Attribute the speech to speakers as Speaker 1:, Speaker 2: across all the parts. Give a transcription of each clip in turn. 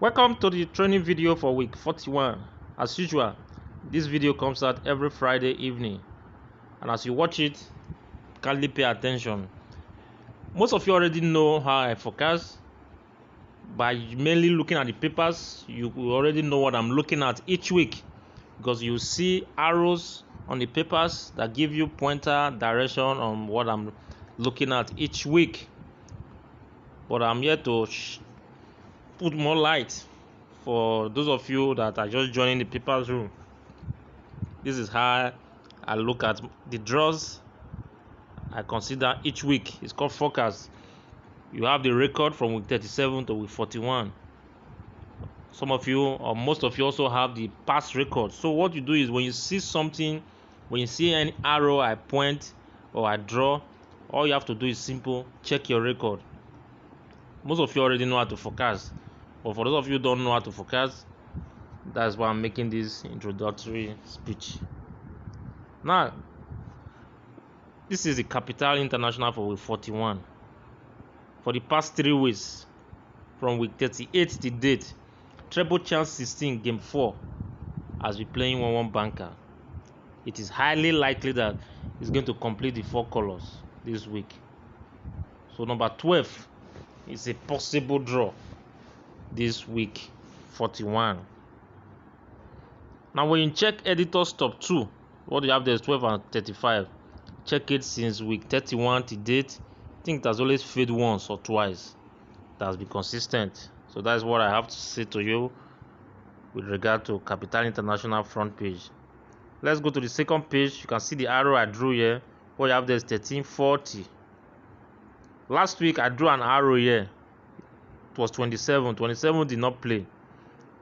Speaker 1: Welcome to the training video for week 41. As usual, this video comes out every Friday evening, and as you watch it, kindly pay attention. Most of you already know how I forecast. By mainly looking at the papers, you already know what I'm looking at each week, because you see arrows on the papers that give you pointer direction on what I'm looking at each week. But I'm here to put more light for those of you that are just joining the papers room. This is how I look at the draws I consider each week. It's called forecast. You have the record from week 37 to week 41. Some of you, or most of you, also have the past record. So what you do is, when you see something, when you see any arrow I point or I draw, all you have to do is simple: check your record. Most of you already know how to forecast, but for those of you who don't know how to forecast, that's why I'm making this introductory speech. Now, this is the Capital International for week 41. For the past 3 weeks, from week 38 to date, Treble Chance 16 game 4 has been playing 1-1 banker. It is highly likely that it's going to complete the 4 colors this week. So number 12 is a possible draw this week 41. Now when you check editor's top 2, what you have there is 12 and 35. Check it since week 31 to date. I think it has always failed once or twice. It has been consistent. So that's what I have to say to you with regard to Capital International front page. Let's go to the second page. You can see the arrow I drew here. What you have there is 1340. Last week I drew an arrow here. It was 27. 27 did not play.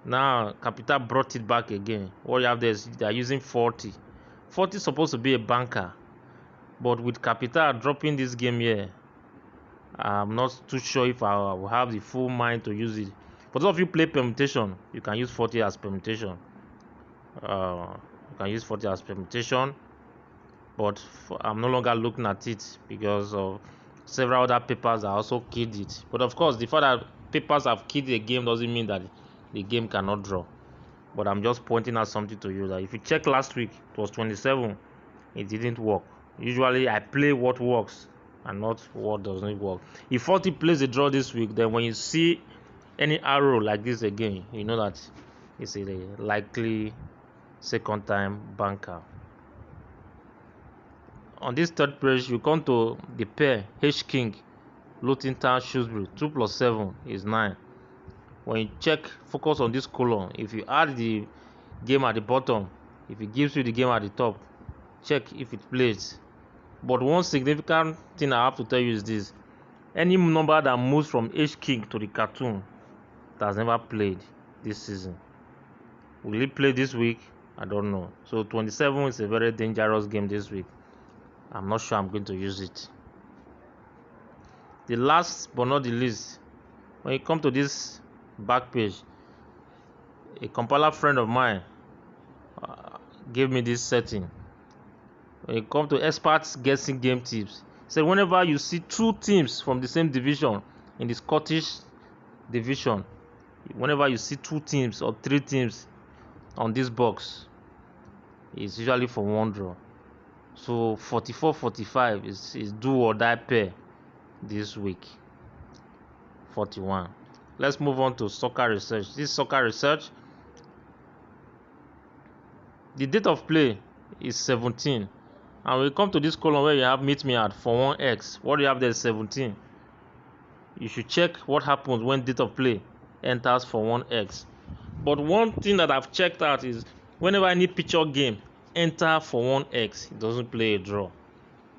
Speaker 1: Now Capital brought it back again. What you have there is they are using 40. 40 is supposed to be a banker, but with Capital dropping this game here, I'm not too sure if I will have the full mind to use it. For those of you play permutation, you can use 40 as permutation. But I'm no longer looking at it because of several other papers that also killed it. But of course, the fact that papers have killed a game doesn't mean that the game cannot draw. But I'm just pointing out something to you, that if you check last week, it was 27. It didn't work. Usually I play what works and not what doesn't work. If 40 plays a draw this week, then when you see any arrow like this again, you know that it's a likely second time banker. On this third page, you come to the pair H King, Luton Town, Shrewsbury. 2 plus 7 is 9. When you check, focus on this column. If you add the game at the bottom, if it gives you the game at the top, check if it plays. But one significant thing I have to tell you is this: any number that moves from H King to the cartoon that has never played this season. Will it play this week? I don't know. So 27 is a very dangerous game this week. I'm not sure I'm going to use it. The last but not the least, when you come to this back page, a compiler friend of mine gave me this setting. When you come to experts guessing game tips, so whenever you see 2 teams from the same division in the Scottish division, whenever you see 2 teams or 3 teams on this box, it's usually for 1 draw. So 44-45 is do or die pair this week 41. Let's move on to soccer research. This soccer research, the date of play is 17, and we come to this column where you have meet me at for 1x. What do you have there is 17. You should check what happens when date of play enters for 1x. But one thing that I've checked out is whenever any picture game enter for 1x, it doesn't play a draw.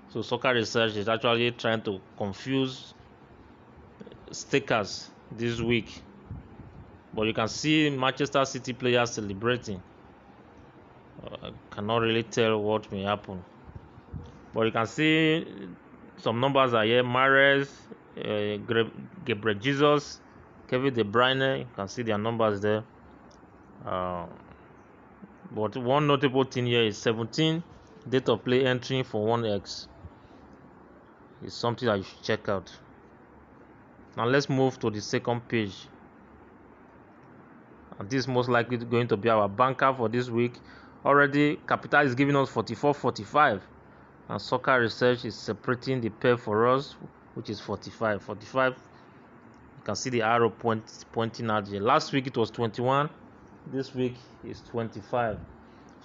Speaker 1: So soccer research is actually trying to confuse stakers this week. But you can see Manchester City players celebrating. I cannot really tell what may happen. But you can see some numbers are here: Mahrez, Gabriel Jesus, Kevin De Bruyne. You can see their numbers there. But one notable thing here is 17 date of play entering for 1x. It's something that you should check out. Now let's move to the second page. and this is most likely going to be our banker for this week. Already Capital is giving us 44.45, and Soccer Research is separating the pair for us, which is 45. You can see the arrow pointing out there. Last week it was 21, this week is 25.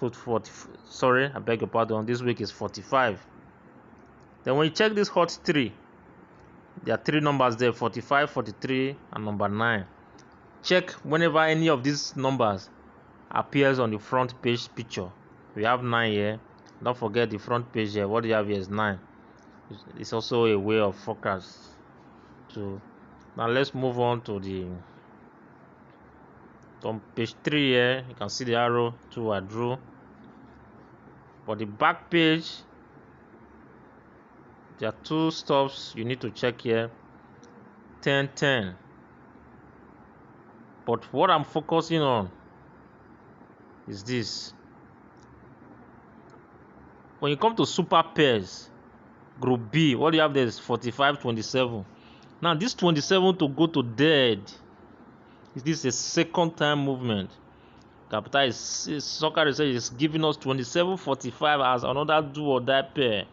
Speaker 1: So 40, sorry, I beg your pardon, this week is 45. Then when you check this hot 3, there are 3 numbers there, 45, 43, and number 9. Check whenever any of these numbers appears on the front page picture. We have 9 here. Don't forget the front page here. What you have here is 9. It's also a way of focus too. Now let's move on to on page 3 here. You can see the arrow 2 I drew. For the back page, there are 2 stops you need to check here. 10, 10. But what I'm focusing on is this. When you come to super pairs, group B, what you have there is 45, 27. Now this 27 to go to dead, is this a second time movement? Capital is Soccer Research is giving us 27.45 as another do or die pair.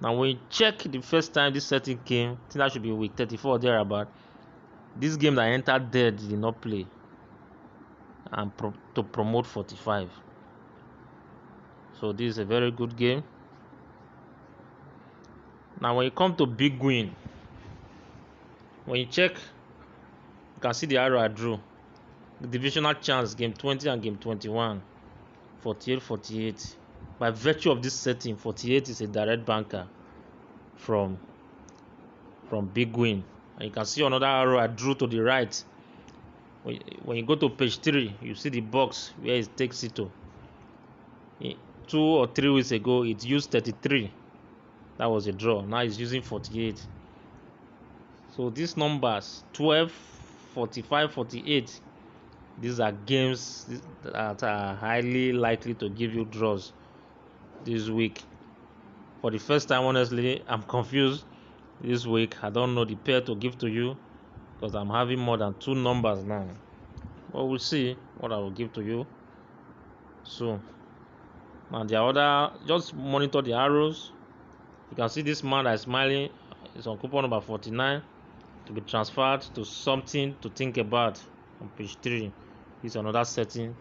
Speaker 1: Now when you check the first time this setting came, I think that should be week 34 or thereabout. This game that entered dead did not play, and to promote 45. So this is a very good game. Now when you come to big win, when you check, you can see the arrow I drew. The divisional chance, game 20 and game 21, 48, 48. By virtue of this setting, 48 is a direct banker from big win. And you can see another arrow I drew to the right. When you go to page 3, you see the box where it takes it to. 2 or 3 weeks ago, it used 33. That was a draw. Now it's using 48. So these numbers, 12, 45, 48, these are games that are highly likely to give you draws this week. For the first time, honestly, I'm confused this week. I don't know the pair to give to you because I'm having more than 2 numbers now. But we'll see what I will give to you soon. Now the other, just monitor the arrows. You can see this man that is smiling is on coupon number 49 to be transferred to something to think about on page 3. This is another setting.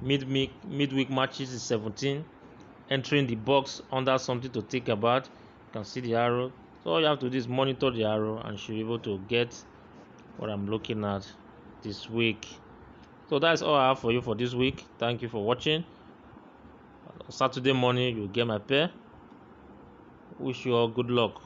Speaker 1: Midweek matches is 17. Entering the box under something to think about. You can see the arrow. So all you have to do is monitor the arrow and you should be able to get what I'm looking at this week. So that's all I have for you for this week. Thank you for watching. Saturday morning you'll get my pair. Wish you all good luck.